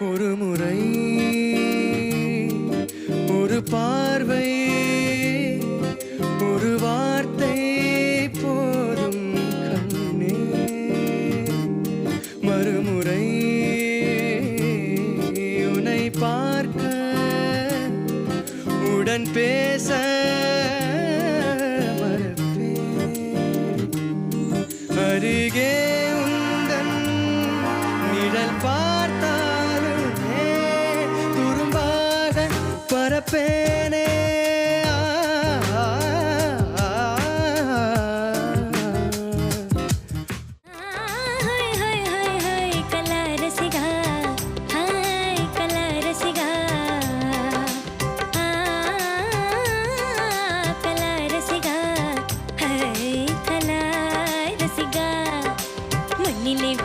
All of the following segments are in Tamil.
ஒரு முறை ஒரு பார்வை ஒரு வார்த்தை போதும் கண்ணே, மறுமுறை உன்னை பார்க்க உடன் பேச மறப்பேன். அருகே உந்தன் நிழல் பார்த்தாலுமே துரும்பாக பரப்பேனே.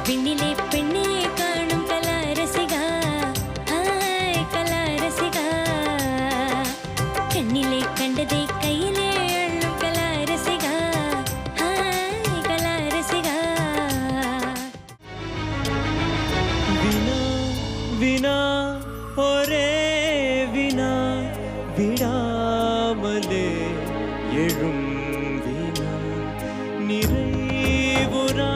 விண்ணிலே பெண்ணே காணும் கலாரசிகா, ஹாய் கலாரசிகா, கண்ணிலே கண்டதை கையிலே அள்ளும் கலாரசிகா, ஹாய் கலாரசிகா. வினா வினா ஒரே வினா விடாமலே எழும் வினா நிறைவுறா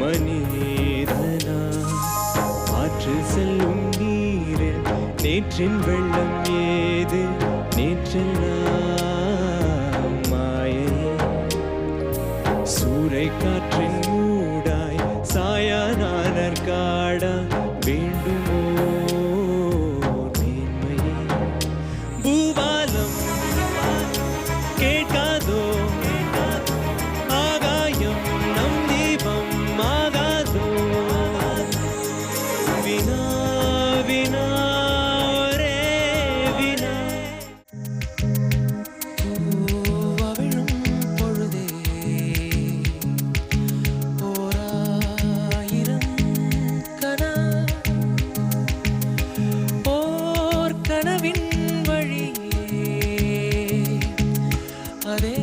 மனிதனா ஆற்றில் செல்லும் நீரில் நேற்றின் வெள்ளம் ஏது நேற்றெல்லாம் மாயை சூறை காற்றின் மூடாய் சாயானார் காடா வேண்டுமோ மேன்மையே பூபாலம் கேட்காதோ ஆகாயம் நம் தீபம் ஆகாதோ வினா வினா ஒரே வினா அவிழும் பொழுதே ஓராயிரம் கனா ஓர் கனவின் வழியே அதே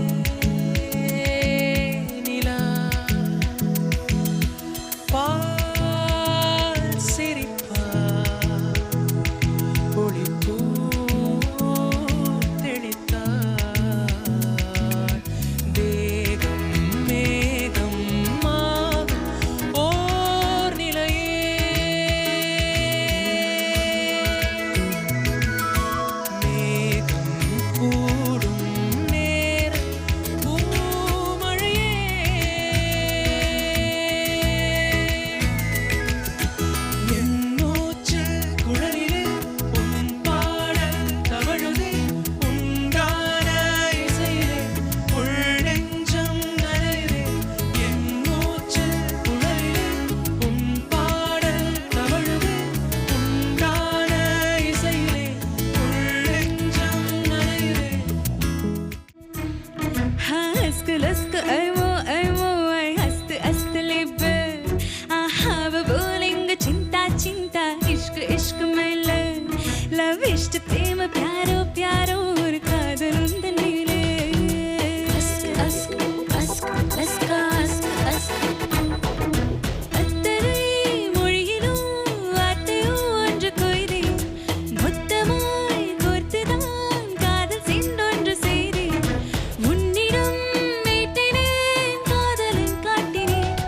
इष्ट प्रेम प्यारो प्यारो और कादल उंदनीले अस्क अस्क अस्क अस्क अस्क अस्क अत्तरे मोळियिलो वार्त्तैयो ओன்று कोइदे மொத்தமாய் கோர்த்துதான் காதல் சென்றொன்று செய்தே உன்னிடம் மீட்டினேன் காதலின் காட்டினேன்